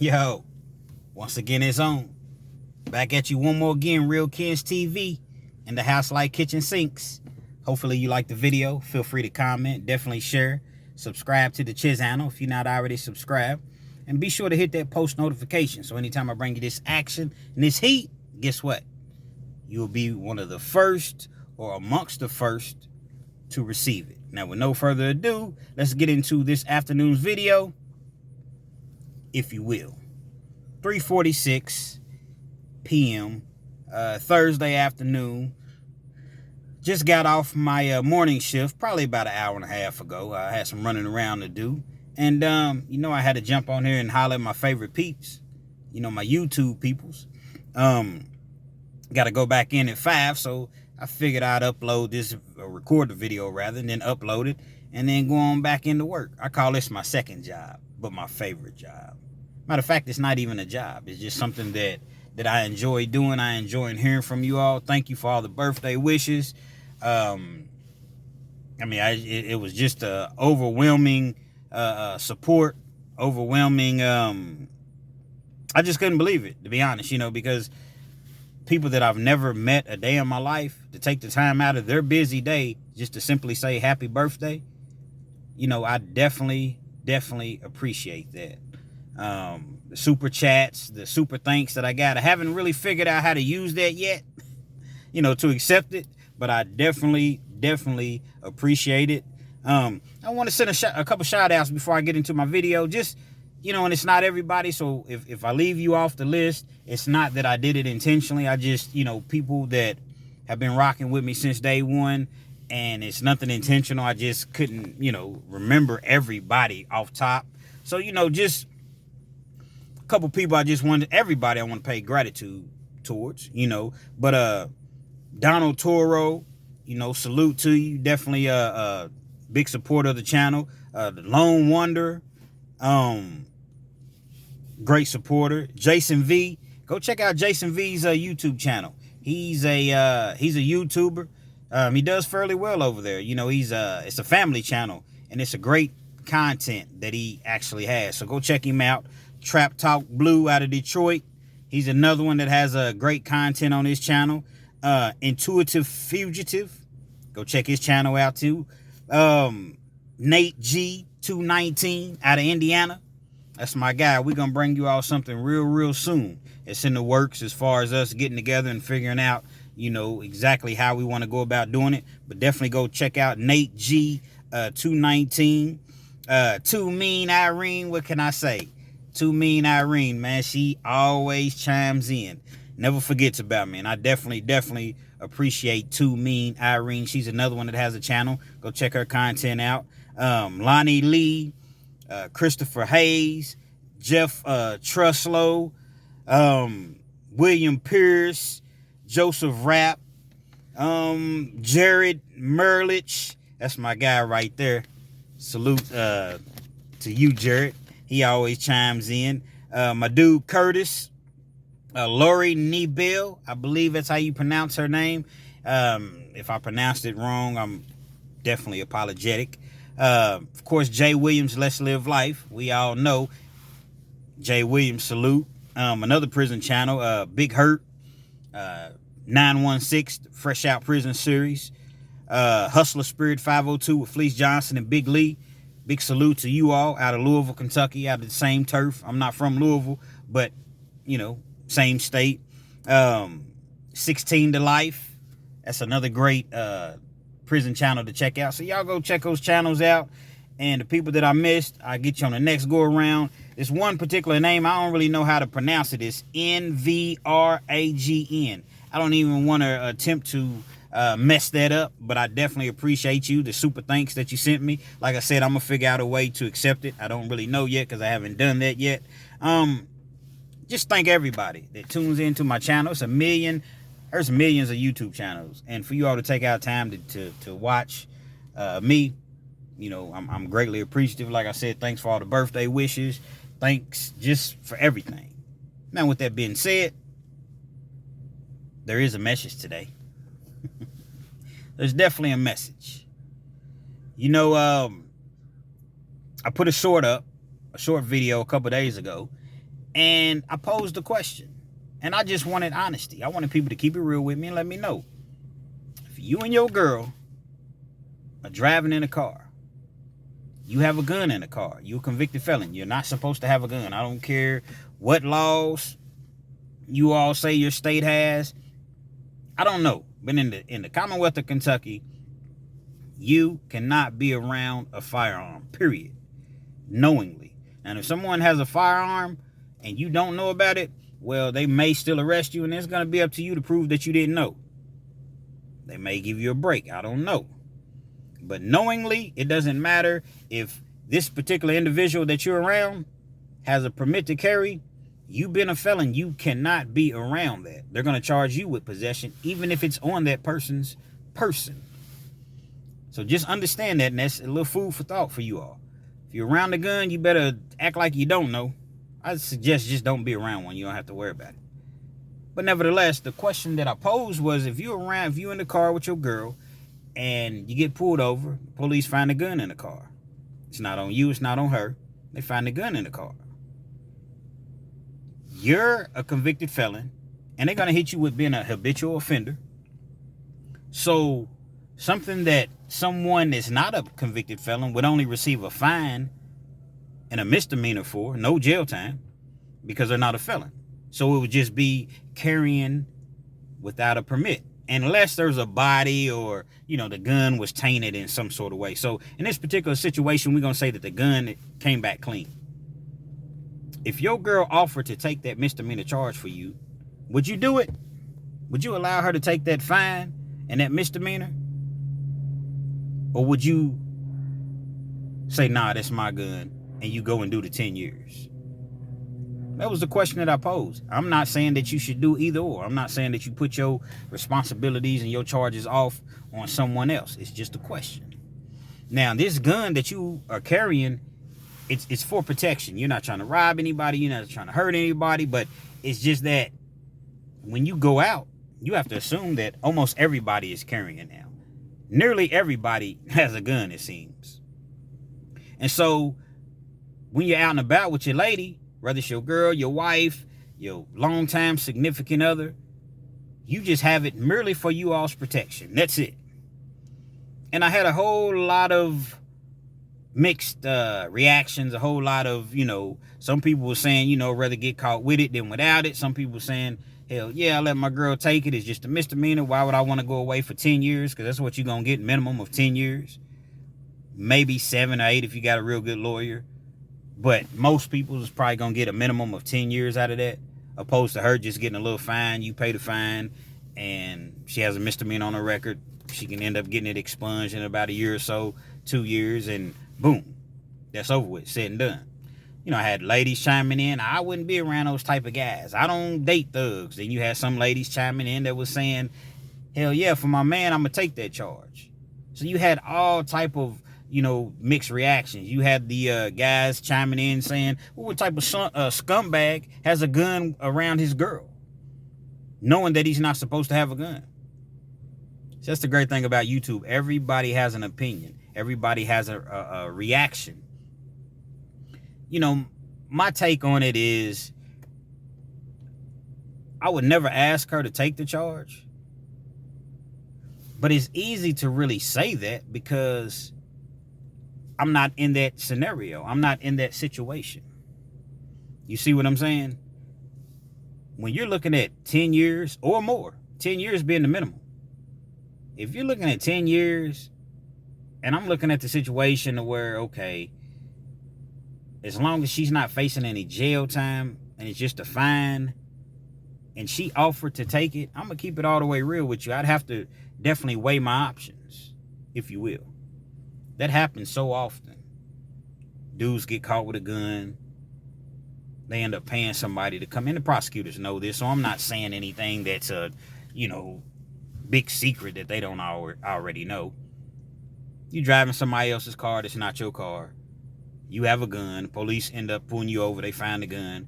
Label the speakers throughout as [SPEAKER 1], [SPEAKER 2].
[SPEAKER 1] Yo, once again, it's on. Back at you one more again, Real Kens TV and the House Like Kitchen Sinks. Hopefully you like the video. Feel free to comment. Definitely share. Subscribe to the channel if you're not already subscribed. And be sure to hit that post notification. So anytime I bring you this action and this heat, guess what? You'll be one of the first or amongst the first to receive it. Now, with no further ado, let's get into this afternoon's video, if you will. 3:46 p.m. Thursday afternoon. Just got off my morning shift probably about an hour and a half ago. I had some running around to do. And, I had to jump on here and holler at my favorite peeps. My YouTube peoples. Got to go back in at 5, so I figured I'd upload this, record the video rather, and then upload it, and then go on back into work. I call this my second job, but my favorite job. Matter of fact, it's not even a job. It's just something that I enjoy doing. I enjoy hearing from you all. Thank you for all the birthday wishes. It was just a overwhelming support, overwhelming. I just couldn't believe it, to be honest, because people that I've never met a day in my life, to take the time out of their busy day just to simply say happy birthday, I definitely appreciate that. The super chats, the super thanks that I got, I haven't really figured out how to use that yet, to accept it, but I definitely appreciate it. I want to send a couple shout outs before I get into my video, just, and it's not everybody. So if I leave you off the list, it's not that I did it intentionally. I just, people that have been rocking with me since day one, and it's nothing intentional. I just couldn't, remember everybody off top. So, just a couple people everybody I want to pay gratitude towards, but, Donald Toro, salute to you. Definitely a big supporter of the channel. The Lone Wonder, great supporter. Jason V, go check out Jason V's YouTube channel. He's a YouTuber. He does fairly well over there. It's a family channel, and it's a great content that he actually has. So go check him out. Trap Talk Blue out of Detroit. He's another one that has great content on his channel. Intuitive Fugitive, go check his channel out too. Nate G 219 out of Indiana, that's my guy. We're gonna bring you all something real soon. It's in the works as far as us getting together and figuring out exactly how we want to go about doing it, but definitely go check out Nate G 219. Too Mean Irene, what can I say? Too Mean Irene, man, she always chimes in, never forgets about me, and I definitely appreciate Too Mean Irene. She's another one that has a channel. Go check her content out. Lonnie Lee, Christopher Hayes, Jeff Truslow, William Pierce, Joseph Rapp, Jared Merlich. That's my guy right there. Salute to you, Jared. He always chimes in. My dude Curtis, Lori Nebel, I believe that's how you pronounce her name. If I pronounced it wrong, I'm definitely apologetic. Of course, Jay Williams, Let's Live Life. We all know Jay Williams, salute. Another prison channel, Big Hurt, 916, Fresh Out Prison series. Hustler Spirit 502 with Fleece Johnson and Big Lee. Big salute to you all out of Louisville, Kentucky, out of the same turf. I'm not from Louisville, but, same state. 16 to Life. That's another great prison channel to check out. So y'all go check those channels out. And the people that I missed, I'll get you on the next go around. This one particular name, I don't really know how to pronounce it. It's NVRAGN. I don't even want to attempt to mess that up, but I definitely appreciate you, the super thanks that you sent me. Like I said, I'm gonna figure out a way to accept it. I don't really know yet because I haven't done that yet. Just thank everybody that tunes into my channel. There's millions of YouTube channels, and for you all to take out time to watch me, I'm greatly appreciative. Like I said, thanks for all the birthday wishes. Thanks just for everything. Now, with that being said, there is a message today. There's definitely a message. I put a short video a couple days ago, And I posed the question. And I just wanted honesty. I wanted people to keep it real with me and let me know. If you and your girl are driving in a car, you have a gun in the car, you're a convicted felon. You're not supposed to have a gun. I don't care what laws you all say your state has. I don't know. But in the Commonwealth of Kentucky, you cannot be around a firearm, period. Knowingly. And if someone has a firearm and you don't know about it, well, they may still arrest you, and it's going to be up to you to prove that you didn't know. They may give you a break. I don't know. But knowingly, it doesn't matter if this particular individual that you're around has a permit to carry. You've been a felon. You cannot be around that. They're going to charge you with possession, even if it's on that person's person. So just understand that, and that's a little food for thought for you all. If you're around a gun, you better act like you don't know. I suggest just don't be around one. You don't have to worry about it. But nevertheless, the question that I posed was, if you're in the car with your girl and you get pulled over, police find a gun in the car. It's not on you, it's not on her. They find a gun in the car. You're a convicted felon, and they're going to hit you with being a habitual offender. So something that someone that's not a convicted felon would only receive a fine and a misdemeanor for, no jail time, because they're not a felon. So it would just be carrying without a permit, unless there's a body or, the gun was tainted in some sort of way. So in this particular situation, we're going to say that the gun came back clean. If your girl offered to take that misdemeanor charge for you, would you do it? Would you allow her to take that fine and that misdemeanor? Or would you say, nah, that's my gun, and you go and do the 10 years? That was the question that I posed. I'm not saying that you should do either or. I'm not saying that you put your responsibilities and your charges off on someone else. It's just a question. Now, this gun that you are carrying, it's for protection. You're not trying to rob anybody. You're not trying to hurt anybody. But it's just that when you go out, you have to assume that almost everybody is carrying it now. Nearly everybody has a gun, it seems. And so when you're out and about with your lady, whether it's your girl, your wife, your longtime significant other, you just have it merely for you all's protection. That's it. And I had a whole lot of mixed reactions, a whole lot of, some people were saying, rather get caught with it than without it. Some people were saying, hell yeah, I let my girl take it. It's just a misdemeanor. Why would I want to go away for 10 years? Because that's what you're going to get, minimum of 10 years. Maybe 7 or 8 if you got a real good lawyer. But most people is probably going to get a minimum of 10 years out of that, opposed to her just getting a little fine. You pay the fine, and she has a misdemeanor on her record. She can end up getting it expunged in about a year or so, 2 years, and boom, that's over with, said and done. I had ladies chiming in. I wouldn't be around those type of guys. I don't date thugs. Then you had some ladies chiming in that was saying, hell yeah, for my man, I'm going to take that charge. So you had all type of, mixed reactions. You had the guys chiming in saying, well, what type of scumbag has a gun around his girl, knowing that he's not supposed to have a gun? So that's the great thing about YouTube. Everybody has an opinion. Everybody has a reaction. My take on it is, I would never ask her to take the charge. But it's easy to really say that because I'm not in that scenario. I'm not in that situation. You see what I'm saying? When you're looking at 10 years or more, 10 years being the minimum. If you're looking at 10 years, and I'm looking at the situation where, okay, as long as she's not facing any jail time and it's just a fine, and she offered to take it, I'm going to keep it all the way real with you. I'd have to definitely weigh my options, if you will. That happens so often. Dudes get caught with a gun. They end up paying somebody to come in. The prosecutors know this, so I'm not saying anything that's a, big secret that they don't already know. You driving somebody else's car that's not your car. You have a gun. Police end up pulling you over. They find the gun.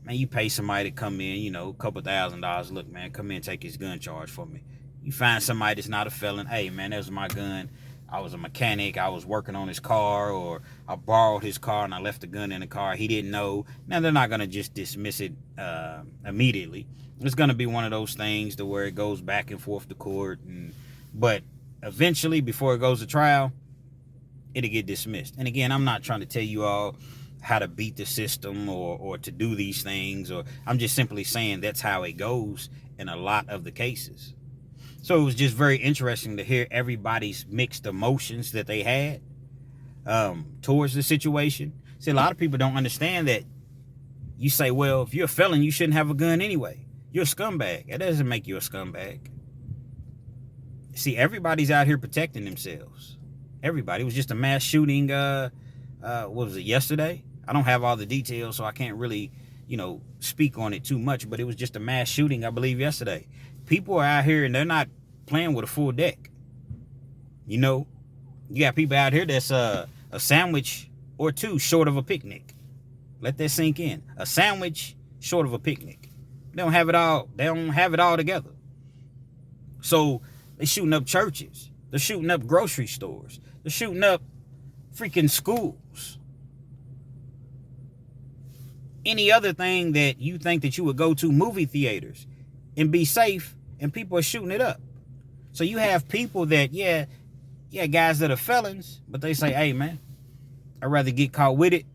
[SPEAKER 1] Man, you pay somebody to come in, a couple $1,000. Look, man, come in and take his gun charge for me. You find somebody that's not a felon. Hey, man, that was my gun. I was a mechanic, I was working on his car, or I borrowed his car and I left the gun in the car. He didn't know. Now, they're not going to just dismiss it immediately. It's going to be one of those things to where it goes back and forth to court. But eventually, before it goes to trial, it'll get dismissed. And again, I'm not trying to tell you all how to beat the system or to do these things. Or I'm just simply saying that's how it goes in a lot of the cases. So it was just very interesting to hear everybody's mixed emotions that they had towards the situation. See, a lot of people don't understand that. You say, well, if you're a felon, you shouldn't have a gun anyway. You're a scumbag. That doesn't make you a scumbag. See, everybody's out here protecting themselves. Everybody. It was just a mass shooting, what was it, yesterday? I don't have all the details, so I can't really, speak on it too much, but it was just a mass shooting, I believe, yesterday. People are out here and they're not playing with a full deck. You got people out here that's a sandwich or two short of a picnic. Let that sink in. A sandwich short of a picnic. They don't have it all. They don't have it all together. So they're shooting up churches. They're shooting up grocery stores. They're shooting up freaking schools. Any other thing that you think that you would go to, movie theaters, and be safe, and people are shooting it up. So you have people that, guys that are felons, but they say, hey, man, I'd rather get caught with it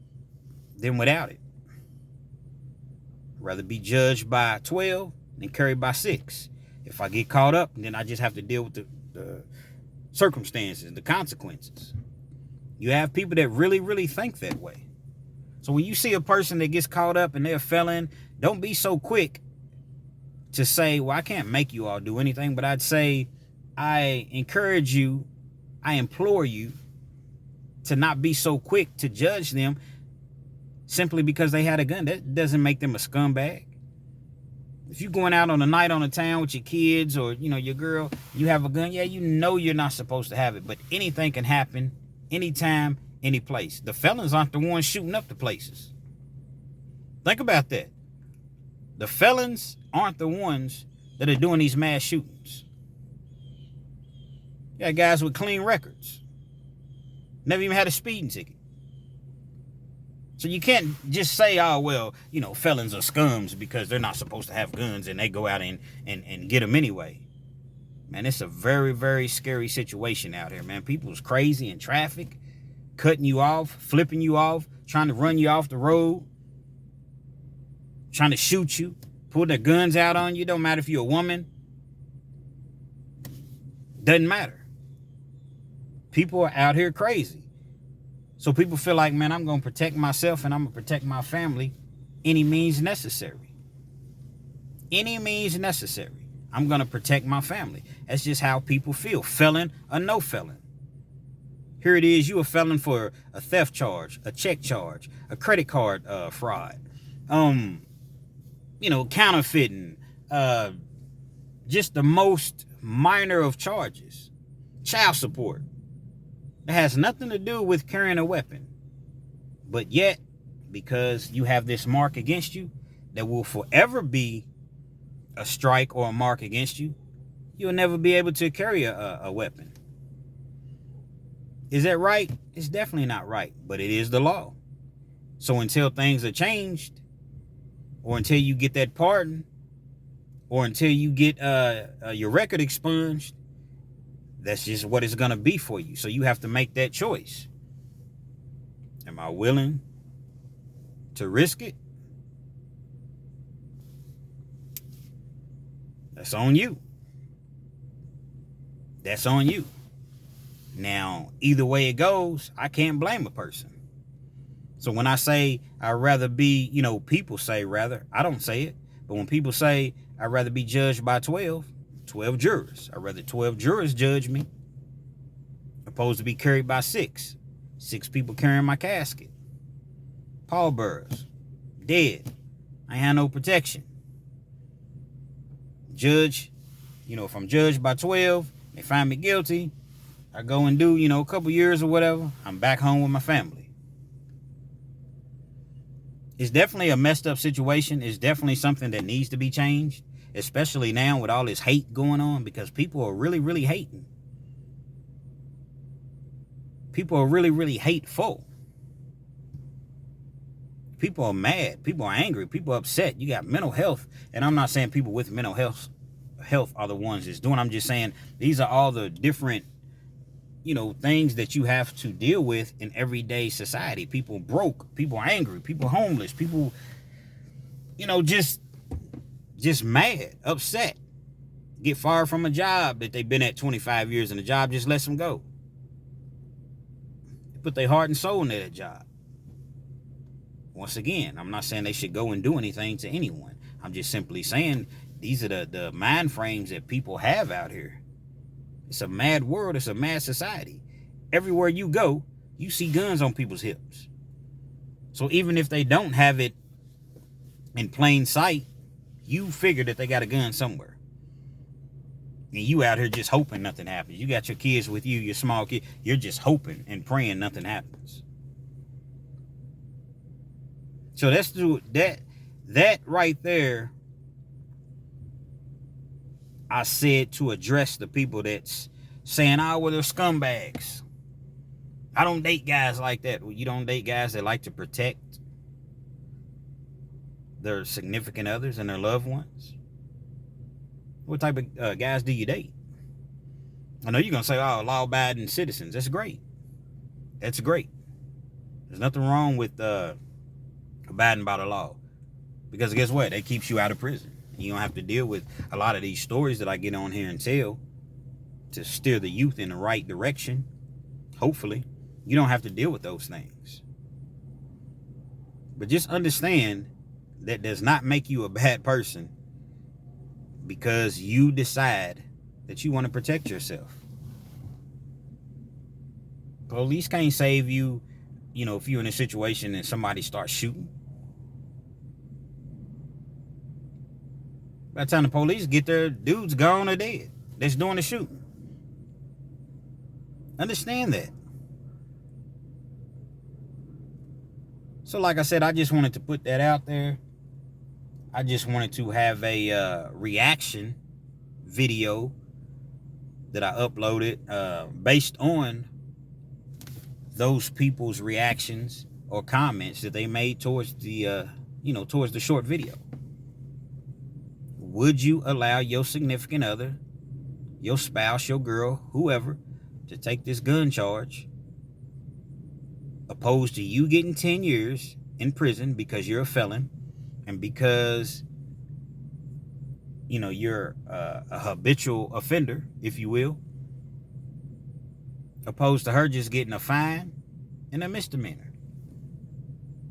[SPEAKER 1] than without it. I'd rather be judged by 12 than carried by 6. If I get caught up, then I just have to deal with the circumstances, the consequences. You have people that really, really think that way. So when you see a person that gets caught up and they're a felon, don't be so quick to say, well, I can't make you all do anything, but I'd say I encourage you, I implore you to not be so quick to judge them simply because they had a gun. That doesn't make them a scumbag. If you're going out on a night on the town with your kids or, your girl, you have a gun, you're not supposed to have it, but anything can happen anytime, any place. The felons aren't the ones shooting up the places. Think about that. The felons aren't the ones that are doing these mass shootings. You got guys with clean records. Never even had a speeding ticket. So you can't just say, oh, well, felons are scums because they're not supposed to have guns and they go out and get them anyway. Man, it's a very, very scary situation out here, man. People's crazy in traffic, cutting you off, flipping you off, trying to run you off the road, trying to shoot you, pulling their guns out on you. Don't matter if you're a woman. Doesn't matter. People are out here crazy. So people feel like, man, I'm going to protect myself and I'm going to protect my family any means necessary. Any means necessary. I'm going to protect my family. That's just how people feel. Felon or no felon. Here it is, you a felon for a theft charge, a check charge, a credit card fraud, counterfeiting, just the most minor of charges, child support. It has nothing to do with carrying a weapon. But yet, because you have this mark against you that will forever be a strike or a mark against you, you'll never be able to carry a weapon. Is that right? It's definitely not right, but it is the law. So until things are changed, or until you get that pardon, or until you get your record expunged, that's just what it's going to be for you. So you have to make that choice. Am I willing to risk it? That's on you. That's on you. Now, either way it goes, I can't blame a person. So when I say I'd rather be, people say rather, I don't say it. But when people say I'd rather be judged by 12 jurors. I'd rather 12 jurors judge me opposed to be carried by 6. 6 people carrying my casket. Pallbearers. Dead. I ain't had no protection. Judge, if I'm judged by 12, they find me guilty, I go and do, a couple years or whatever, I'm back home with my family. It's definitely a messed up situation. It's definitely something that needs to be changed, especially now with all this hate going on, because people are really, really hating. People are really, really hateful. People are mad. People are angry. People are upset. You got mental health. And I'm not saying people with mental health are the ones that's doing. I'm just saying these are all the different, things that you have to deal with in everyday society. People broke. People angry. People homeless. People, just mad, upset. Get fired from a job that they've been at 25 years and the job just lets them go. They put their heart and soul into that job. Once again, I'm not saying they should go and do anything to anyone. I'm just simply saying these are the mind frames that people have out here. It's a mad world. It's a mad society. Everywhere you go, you see guns on people's hips. So even if they don't have it in plain sight, you figure that they got a gun somewhere. And you out here just hoping nothing happens. You got your kids with you, your small kid. You're just hoping and praying nothing happens. So that right there, I said to address the people that's saying, oh, well, they're scumbags. I don't date guys like that. Well, you don't date guys that like to protect their significant others and their loved ones? What type of guys do you date? I know you're going to say, oh, law-abiding citizens. That's great. That's great. There's nothing wrong with abiding by the law. Because guess what? That keeps you out of prison. You don't have to deal with a lot of these stories that I get on here and tell to steer the youth in the right direction. Hopefully. You don't have to deal with those things. But just understand that does not make you a bad person because you decide that you want to protect yourself. Police can't save you, if you're in a situation and somebody starts shooting. By the time the police get there, dude's gone or dead. That's doing the shooting. Understand that. So like I said, I just wanted to put that out there. I just wanted to have a reaction video that I uploaded based on those people's reactions or comments that they made towards the, towards the short video. Would you allow your significant other, your spouse, your girl, whoever, to take this gun charge, opposed to you getting 10 years in prison because you're a felon and because, you're a habitual offender, if you will, opposed to her just getting a fine and a misdemeanor?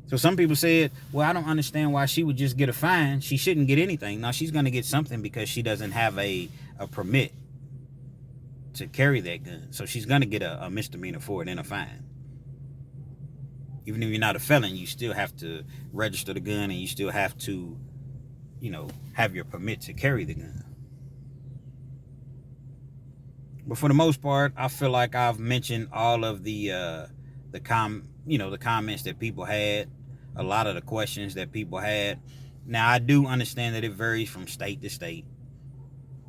[SPEAKER 1] So some people said, well, I don't understand why she would just get a fine. She shouldn't get anything. Now she's going to get something because she doesn't have a permit to carry that gun. So she's going to get a misdemeanor for it and a fine. Even if you're not a felon, you still have to register the gun and you still have to, have your permit to carry the gun. But for the most part, I feel like I've mentioned all of the comments that people had, a lot of the questions that people had. Now, I do understand that it varies from state to state.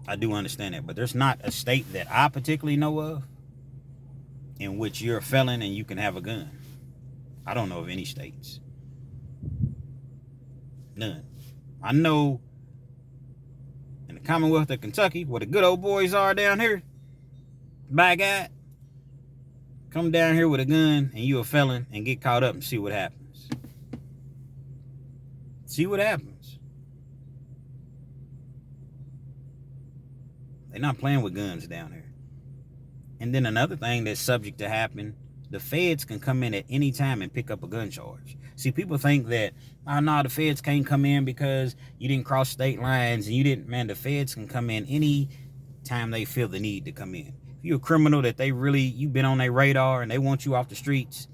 [SPEAKER 1] I do understand that, but there's not a state that I particularly know of in which you're a felon and you can have a gun. I don't know of any states. None. I know in the Commonwealth of Kentucky, where the good old boys are down here, by God, come down here with a gun and you a felon and get caught up and see what happens. See what happens. They're not playing with guns down here. And then another thing that's subject to happen, the feds can come in at any time and pick up a gun charge. See, people think that, oh no, the feds can't come in because you didn't cross state lines and you didn't, man, the feds can come in any time they feel the need to come in. If you're a criminal that you've been on their radar and they want you off the streets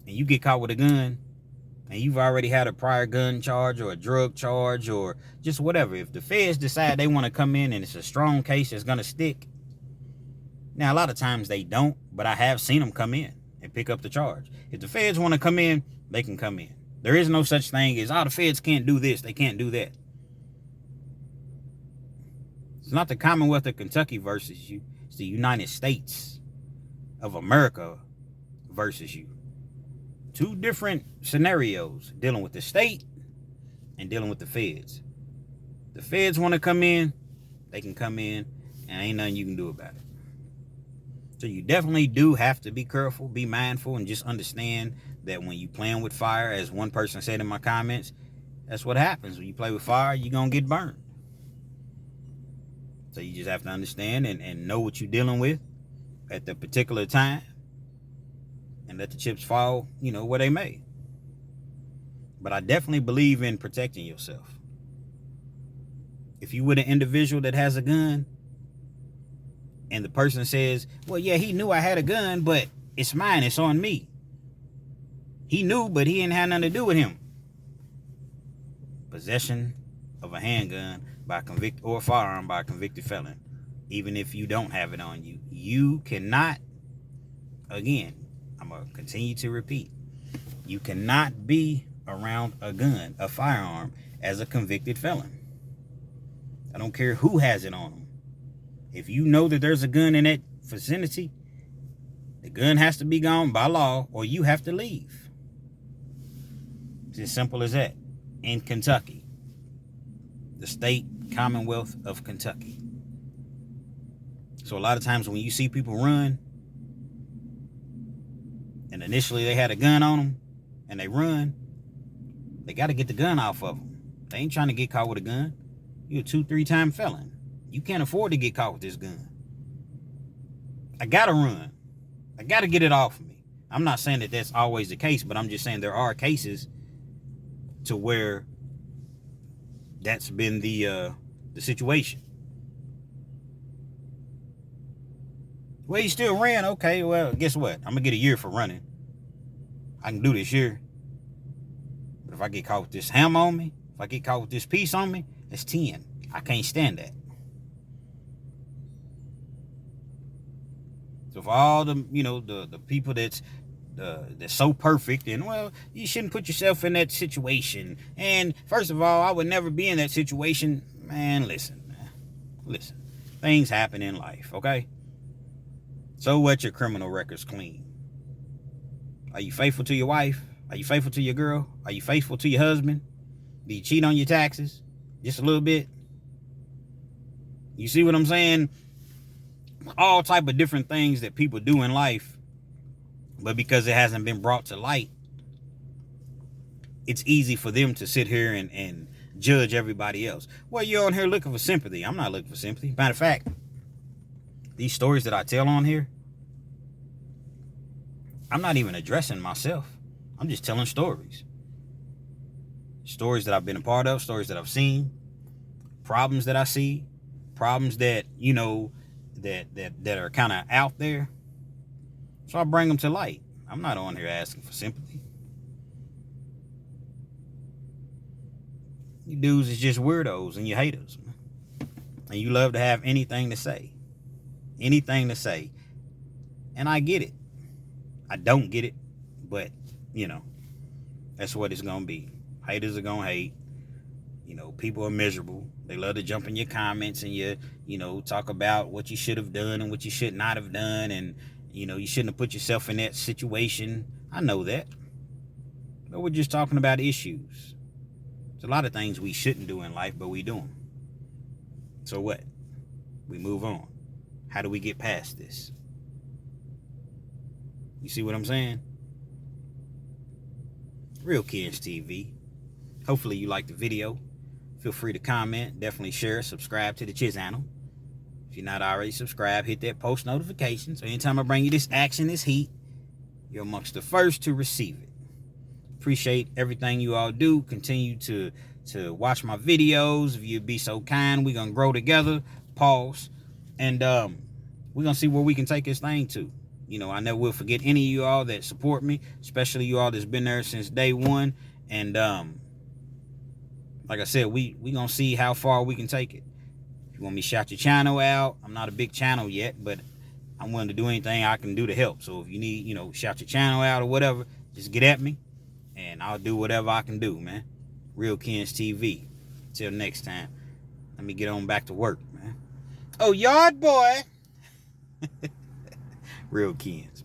[SPEAKER 1] and you get caught with a gun and you've already had a prior gun charge or a drug charge or just whatever, if the feds decide they want to come in and it's a strong case that's going to stick, now a lot of times they don't, but I have seen them come in and pick up the charge. If the feds want to come in, they can come in. There is no such thing as, the feds can't do this, they can't do that. It's not the Commonwealth of Kentucky versus you. It's the United States of America versus you. Two different scenarios, dealing with the state and dealing with the feds. The feds want to come in, they can come in, and ain't nothing you can do about it. So you definitely do have to be careful, be mindful, and just understand that when you playing with fire, as one person said in my comments, that's what happens. When you play with fire, you're going to get burned. So you just have to understand and know what you're dealing with at the particular time, and let the chips fall, where they may. But I definitely believe in protecting yourself. If you with an individual that has a gun, and the person says, well, yeah, he knew I had a gun, but it's mine, it's on me. He knew, but he didn't have nothing to do with him. Possession of a handgun by or a firearm by a convicted felon, even if you don't have it on you, you cannot, again, I'm going to continue to repeat, you cannot be around a gun, a firearm, as a convicted felon. I don't care who has it on them. If you know that there's a gun in that vicinity, the gun has to be gone by law, or you have to leave. It's as simple as that. In Kentucky, the state Commonwealth of Kentucky. So a lot of times when you see people run, and initially they had a gun on them, and they run, they got to get the gun off of them. They ain't trying to get caught with a gun. You're a 2-3 time felon. You can't afford to get caught with this gun. I gotta run. I gotta get it off of me. I'm not saying that that's always the case, but I'm just saying there are cases to where that's been the situation. Well, you still ran. Okay, well, guess what? I'm gonna get a year for running. I can do this year. But if I get caught with this hammer on me, if I get caught with this piece on me, it's 10. I can't stand that. So for all the, the people that's so perfect, and well, you shouldn't put yourself in that situation. And first of all, I would never be in that situation. Man, listen. Things happen in life, okay? So what? Your criminal record's clean. Are you faithful to your wife? Are you faithful to your girl? Are you faithful to your husband? Do you cheat on your taxes? Just a little bit? You see what I'm saying? All type of different things that people do in life, but because it hasn't been brought to light, it's easy for them to sit here and judge everybody else. Well, you're on here looking for sympathy. I'm not looking for sympathy. Matter of fact, these stories that I tell on here, I'm not even addressing myself. I'm just telling stories. Stories that I've been a part of, stories that I've seen, problems that I see, problems that, that are kind of out there. So I bring them to light. I'm not on here asking for sympathy. You dudes is just weirdos and you haters. And you love to have anything to say. Anything to say. And I get it. I don't get it. But, that's what it's going to be. Haters are going to hate. People are miserable. They love to jump in your comments and talk about what you should have done and what you should not have done. And, you shouldn't have put yourself in that situation. I know that. But we're just talking about issues. There's a lot of things we shouldn't do in life, but we do them. So what? We move on. How do we get past this? You see what I'm saying? Real Kids TV. Hopefully you liked the video. Feel free to comment. Definitely share. Subscribe to the channel. If you're not already subscribed, hit that post notification. So anytime I bring you this action, this heat, you're amongst the first to receive it. Appreciate everything you all do. Continue to watch my videos. If you'd be so kind, we're going to grow together. Pause. And we're going to see where we can take this thing to. I never will forget any of you all that support me, especially you all that's been there since day one. And like I said, we going to see how far we can take it. If you want me to shout your channel out, I'm not a big channel yet, but I'm willing to do anything I can do to help. So if you need, shout your channel out or whatever, just get at me, and I'll do whatever I can do, man. Real Kids TV. Till next time, let me get on back to work, man. Oh, yard boy. Real Kens.